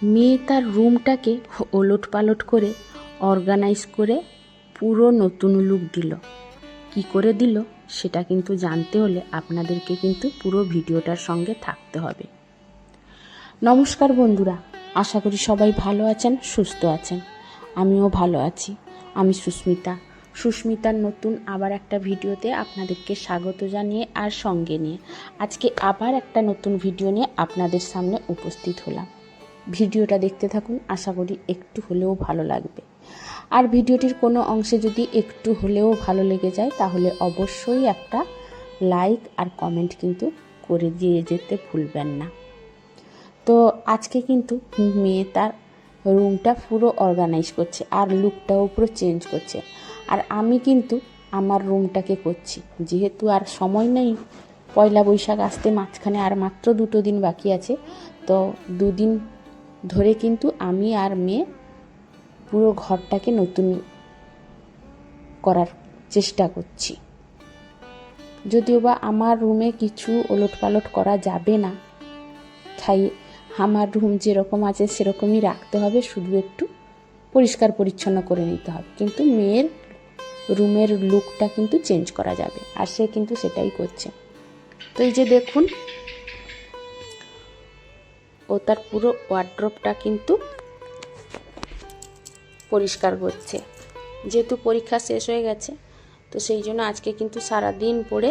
মেয়ে তার রুমটাকে ওলট পালট করে অর্গানাইজ করে পুরো নতুন লুক দিল। কি করে দিল সেটা কিন্তু জানতে হলে আপনাদেরকে কিন্তু পুরো ভিডিওটার সঙ্গে থাকতে হবে। নমস্কার বন্ধুরা, আশা করি সবাই ভালো আছেন, সুস্থ আছেন। আমিও ভালো আছি। আমি সুস্মিতার নতুন আবার একটা ভিডিওতে আপনাদেরকে স্বাগত জানিয়ে আর সঙ্গে নিয়ে আজকে আবার একটা নতুন ভিডিও নিয়ে আপনাদের সামনে উপস্থিত হলাম। ভিডিওটা দেখতে থাকুন, আশা করি একটু হলেও ভালো লাগবে। আর ভিডিওটির কোনো অংশে যদি একটু হলেও ভালো লেগে যায় তাহলে অবশ্যই একটা লাইক আর কমেন্ট কিন্তু করে দিয়ে যেতে ভুলবেন না। তো আজকে কিন্তু মেয়ে তার রুমটা পুরো অর্গানাইজ করছে আর লুকটাও পুরো চেঞ্জ করছে। আর আমি কিন্তু আমার রুমটাকে করছি, যেহেতু আর সময় নেই, পয়লা বৈশাখ আসতে মাঝখানে আর মাত্র 2 দিন বাকি আছে। তো 2 দিন ধরে কিন্তু আমি আর মেয়ে পুরো ঘরটাকে নতুন করার চেষ্টা করছি। যদিও বা আমার রুমে কিছু ওলটপালট করা যাবে না, তাই আমার রুম যেরকম আছে সেরকমই রাখতে হবে, শুধু একটু পরিষ্কার পরিচ্ছন্ন করে নিতে হবে। কিন্তু মেয়ের রুমের লুকটা কিন্তু চেঞ্জ করা যাবে, আর সে কিন্তু সেটাই করছে। তো এই যে দেখুন, ও তার পুরো ওয়ার্ড্রপটা কিন্তু পরিষ্কার করছে। যেহেতু পরীক্ষা শেষ হয়ে গেছে, তো সেই জন্য আজকে কিন্তু সারাদিন পরে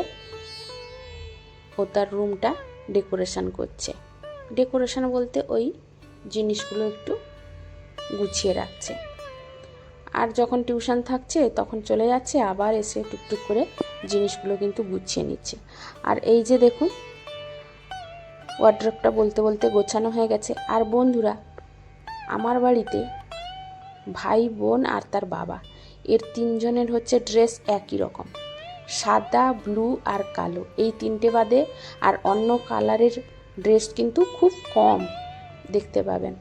ও তার রুমটা ডেকোরেশন করছে। ডেকোরেশন বলতে ওই জিনিসগুলো একটু গুছিয়ে রাখছে। আর যখন টিউশন থাকছে তখন চলে যাচ্ছে, আবার এসে টুকটুক করে জিনিসগুলো কিন্তু গুছিয়ে নিচ্ছে। আর এই যে দেখুন, ওয়ার্ড্রপটা বলতে বলতে গোছানো হয়ে গেছে। আর বন্ধুরা, আমার বাড়িতে ভাই, বোন আর তার বাবা, এর 3 জনের হচ্ছে ড্রেস একই রকম, সাদা, ব্লু আর কালো, এই 3টে বাদে আর অন্য কালারের ড্রেস কিন্তু খুব কম দেখতে পাবেন।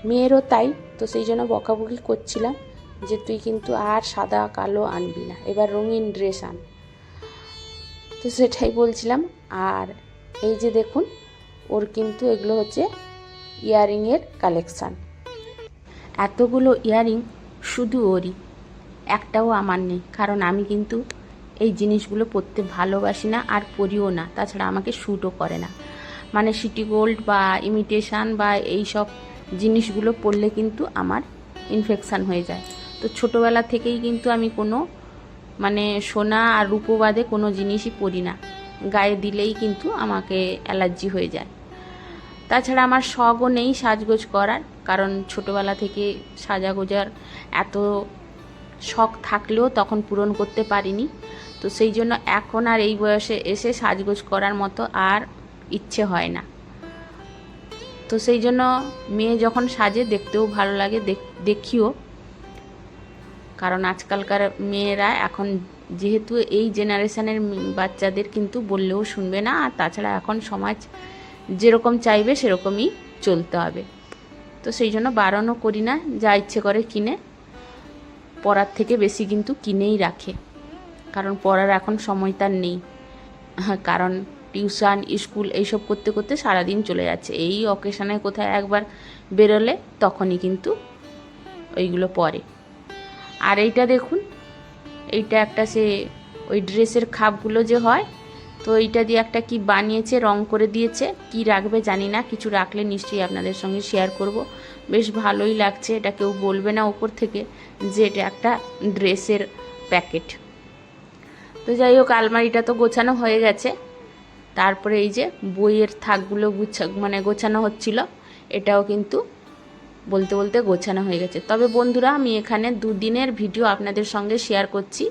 মেয়েরও তাই। তো সেই জন্য বকাবকি করছিলাম যে তুই কিন্তু আর সাদা কালো আনবি না, এবার রঙিন ড্রেস আন। তো সেটাই বলছিলাম। আর এই যে দেখুন, ওর কিন্তু এগুলো হচ্ছে ইয়াররিংয়ের কালেকশান। এতগুলো ইয়াররিং শুধু ওরই, একটাও আমার নেই, কারণ আমি কিন্তু এই জিনিসগুলো পরতে ভালোবাসি না আর পরিও না। তাছাড়া আমাকে শ্যুটও করে না। মানে সিটি গোল্ড বা ইমিটেশান বা এই সব জিনিসগুলো পরলে কিন্তু আমার ইনফেকশান হয়ে যায়। তো ছোটোবেলা থেকেই কিন্তু আমি কোনো সোনা আর রূপো বাদে কোনো জিনিসই পরি না, গায়ে দিলেই কিন্তু আমাকে অ্যালার্জি হয়ে যায়। তাছাড়া আমার শখও নেই সাজগোজ করার, কারণ ছোটোবেলা থেকে সাজাগোজার এত শখ থাকলেও তখন পূরণ করতে পারিনি। তো সেই জন্য এখন আর এই বয়সে এসে সাজগোজ করার মতো আর ইচ্ছে হয় না। তো সেই জন্য মেয়ে যখন সাজে দেখতেও ভালো লাগে, দেখিও। কারণ আজকালকার মেয়েরা এখন যেহেতু এই জেনারেশনের বাচ্চাদের কিন্তু বললেও শুনবে না, আর তাছাড়া এখন সমাজ যেরকম চাইবে সেরকমই চলতে হবে। তো সেই জন্য বারণও করি না, যা ইচ্ছে করে কিনে, পড়ার থেকে বেশি কিন্তু কিনেই রাখে। কারণ পড়ার এখন সময় তার নেই, কারণ টিউশন, স্কুল এইসব করতে করতে সারাদিন চলে যাচ্ছে। এই অকেশানে কোথায় একবার বেরোলে তখনই কিন্তু ওইগুলো পরে। আর এইটা দেখুন, এইটা একটা সে ওই ড্রেসের খাপগুলো যে হয়, তো এইটা দিয়ে একটা কি বানিয়েছে, রং করে দিয়েছে। কি রাখবে জানি না, কিছু রাখলে নিশ্চয়ই আপনাদের সঙ্গে শেয়ার করব। বেশ ভালোই লাগছে। এটা কেউ বলবে না ওপর থেকে যে এটা একটা ড্রেসের প্যাকেট। তো যাই হোক, আলমারিটা তো গোছানো হয়ে গেছে। তারপরে এই যে বইয়ের থাকগুলো গোছানো হচ্ছিল, এটাও কিন্তু বলতে বলতে গোছানো হয়ে গেছে। তবে বন্ধুরা, আমি এখানে 2 দিনের ভিডিও আপনাদের সঙ্গে শেয়ার করছি,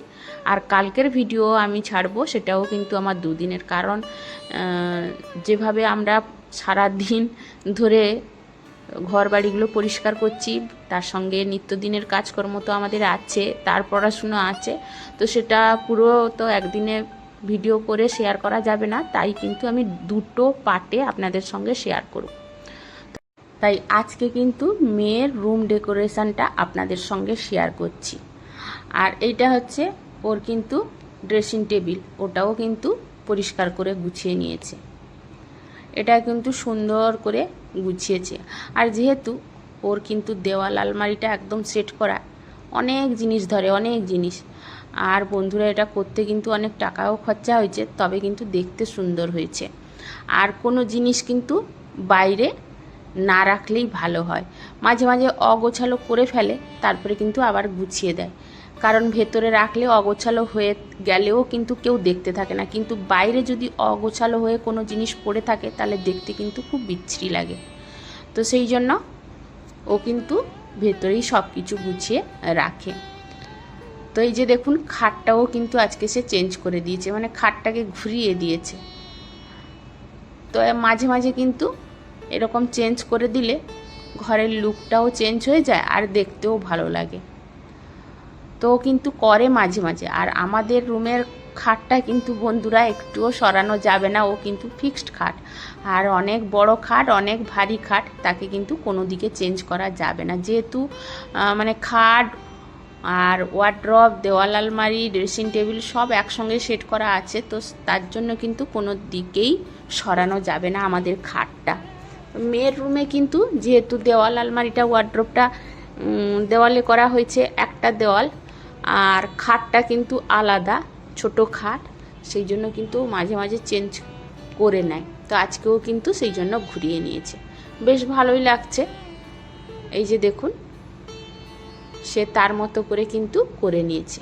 আর কালকের ভিডিও আমি ছাড়বো, সেটাও কিন্তু আমার 2 দিনের। কারণ যেভাবে আমরা সারা দিন ধরে ঘর বাড়িগুলো পরিষ্কার করছি, তার সঙ্গে নিত্যদিনের কাজকর্ম তো আমাদের আছে, তার পড়াশুনো আছে, তো সেটা পুরো তো একদিনে ভিডিও করে শেয়ার করা যাবে না। তাই কিন্তু আমি 2টো পার্টে আপনাদের সঙ্গে শেয়ার করব। তাই আজকে কিন্তু মেয়ের রুম ডেকোরেশনটা আপনাদের সঙ্গে শেয়ার করছি। আর এইটা হচ্ছে ওর কিন্তু ড্রেসিং টেবিল, ওটাও কিন্তু পরিষ্কার করে গুছিয়ে নিয়েছে। এটা কিন্তু সুন্দর করে গুছিয়েছে। আর যেহেতু ওর কিন্তু দেওয়াল আলমারিটা একদম সেট করা, অনেক জিনিস ধরে, অনেক জিনিস। আর বন্ধুরা এটা করতে কিন্তু অনেক টাকাও খরচা হয়েছে, তবে কিন্তু দেখতে সুন্দর হয়েছে। আর কোনো জিনিস কিন্তু বাইরে না রাখলেই ভালো হয়। মাঝে মাঝে অগোছালো করে ফেলে, তারপরে কিন্তু আবার গুছিয়ে দেয়। কারণ ভেতরে রাখলে অগোছালো হয়ে গেলেও কিন্তু কেউ দেখতে থাকে না, কিন্তু বাইরে যদি অগোছালো হয়ে কোনো জিনিস পড়ে থাকে তাহলে দেখতে কিন্তু খুব বিচ্ছিরি লাগে। তো সেই জন্য ও কিন্তু ভেতরেই সব কিছু গুছিয়ে রাখে। তো এই যে দেখুন, খাটটাও কিন্তু আজকে সে চেঞ্জ করে দিয়েছে, মানে খাটটাকে ঘুরিয়ে দিয়েছে। তো মাঝে মাঝে কিন্তু এরকম চেঞ্জ করে দিলে ঘরের লুকটাও চেঞ্জ হয়ে যায় আর দেখতেও ভালো লাগে। তো কিন্তু করে মাঝে মাঝে। আর আমাদের রুমের খাটটা কিন্তু বন্ধুরা একটুও সরানো যাবে না, ও কিন্তু ফিক্সড খাট। আর অনেক বড় খাট, অনেক ভারী খাট, তাকে কিন্তু কোনো দিকে চেঞ্জ করা যাবে না। যেহেতু মানে খাট আর ওয়ার্ড্রপ, দেওয়াল আলমারি, ড্রেসিং টেবিল সব একসঙ্গে সেট করা আছে, তো তার জন্য কিন্তু কোনো দিকেই সরানো যাবে না আমাদের খাটটা। মেয়ের রুমে কিন্তু যেহেতু দেওয়াল আলমারিটা, ওয়ার্ড্রপটা দেওয়ালে করা হয়েছে একটা দেওয়াল, আর খাটটা কিন্তু আলাদা ছোট খাট, সেই জন্য কিন্তু মাঝে মাঝে চেঞ্জ করে নেয়। তো আজকেও কিন্তু সেই জন্য ঘুরিয়ে নিয়েছে, বেশ ভালোই লাগছে। এই যে দেখুন, সে তার মতো করে কিন্তু করে নিয়েছে।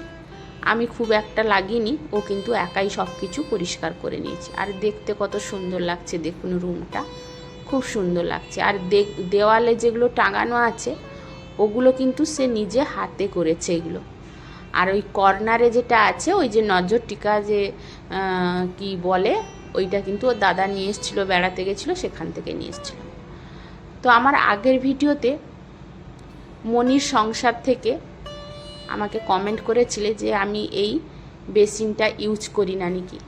আমি খুব একটা লাগিনি, ও কিন্তু একাই সব কিছু পরিষ্কার করে নিয়েছে। আর দেখতে কত সুন্দর লাগছে দেখুন, রুমটা খুব সুন্দর লাগছে। আর দেওয়ালে যেগুলো টাঙানো আছে ওগুলো কিন্তু সে নিজে হাতে করেছে এগুলো। আর ওই কর্নারে যেটা আছে, ওই যে নজর টিকা যে কি বলে, ওইটা কিন্তু ওর দাদা নিয়ে এসেছিলো, বেড়াতে গেছিলো, সেখান থেকে নিয়ে এসেছিলো। তো আমার আগের ভিডিওতে মনির সংসার থেকে আমাকে কমেন্ট করেছিলে যে আমি এই বেসিনটা ইউজ করি না নাকি।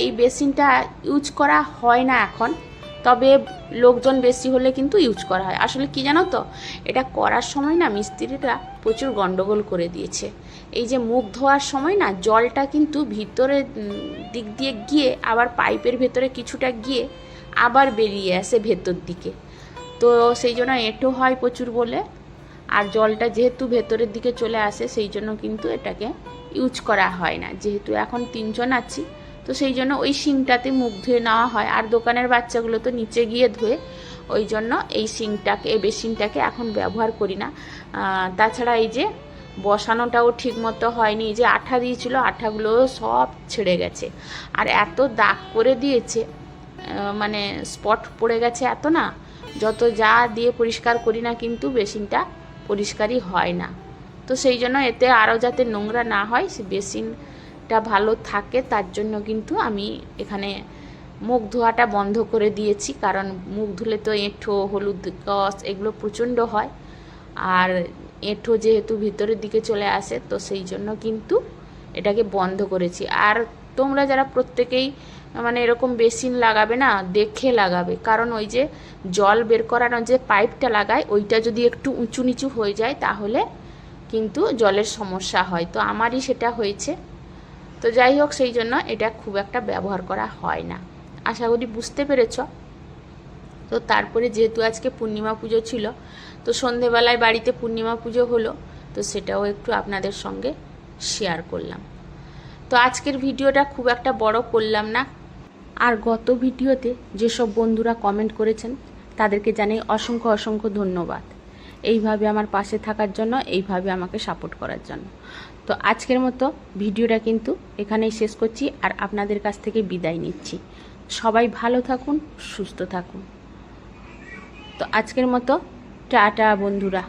এই বেসিনটা ইউজ করা হয় না এখন, তবে লোকজন বেশি হলে কিন্তু ইউজ করা হয়। আসলে কি জানো তো, এটা করার সময় না মিস্ত্রিরা প্রচুর গন্ডগোল করে দিয়েছে। এই যে মুখ ধোয়ার সময় না, জলটা কিন্তু ভিতরের দিক দিয়ে গিয়ে আবার পাইপের ভেতরে কিছুটা গিয়ে আবার বেরিয়ে আসে ভেতর দিকে। তো সেই জন্য এঁটো হয় প্রচুর বলে, আর জলটা যেহেতু ভেতরের দিকে চলে আসে, সেই জন্য কিন্তু এটাকে ইউজ করা হয় না। যেহেতু এখন 3 জন আছি, তো সেই জন্য ওই সিঙ্কটাতে মুখ ধুয়ে নেওয়া হয়। আর দোকানের বাচ্চাগুলো তো নিচে গিয়ে ধুয়ে, ওই জন্য এই সিঙ্কটাকে, এই বেসিনটাকে এখন ব্যবহার করি না। তাছাড়া এই যে বসানোটাও ঠিক মতো হয়নি, যে আঠা দিয়েছিল, আঠাগুলো সব ছেড়ে গেছে। আর এত দাগ করে দিয়েছে, মানে স্পট পড়ে গেছে এত না, যত যা দিয়ে পরিষ্কার করি না কিন্তু বেসিনটা পরিষ্কারই হয় না। তো সেই জন্য এতে আরও যাতে নোংরা না হয়, সে বেসিনটা ভালো থাকে, তার জন্য কিন্তু আমি এখানে মুখ ধোয়াটা বন্ধ করে দিয়েছি। কারণ মুখ ধুলে তো এঁঠো, হলুদ কস এগুলো প্রচণ্ড হয়, আর এঁঠো যেহেতু ভিতরের দিকে চলে আসে, তো সেই জন্য কিন্তু এটাকে বন্ধ করেছি। আর তোমরা যারা প্রত্যেকেই মানে এরকম বেসিন লাগাবে না, দেখে লাগাবে। কারণ ওই যে জল বের করানোর যে পাইপটা লাগায়, ওইটা যদি একটু উঁচু নিচু হয়ে যায় তাহলে কিন্তু জলের সমস্যা হয়। তো আমারই সেটা হয়েছে। তো যাই হোক, সেই জন্য এটা খুব একটা ব্যবহার করা হয় না। আশা করি বুঝতে পেরেছ। তো তারপরে যেহেতু আজকে পূর্ণিমা পুজো ছিল, তো সন্ধেবেলায় বাড়িতে পূর্ণিমা পুজো হলো, তো সেটাও একটু আপনাদের সঙ্গে শেয়ার করলাম। তো আজকের ভিডিওটা খুব একটা বড় করলাম না। আর গত ভিডিওতে যেসব বন্ধুরা কমেন্ট করেছেন তাদেরকে জানাই অসংখ্য অসংখ্য ধন্যবাদ, এইভাবে আমার পাশে থাকার জন্য, এইভাবে আমাকে সাপোর্ট করার জন্য। তো আজকের মতো ভিডিওটা কিন্তু এখানেই শেষ করছি, আর আপনাদের কাছ থেকে বিদায় নিচ্ছি। সবাই ভালো থাকুন, সুস্থ থাকুন। তো আজকের মতো টাটা বন্ধুরা।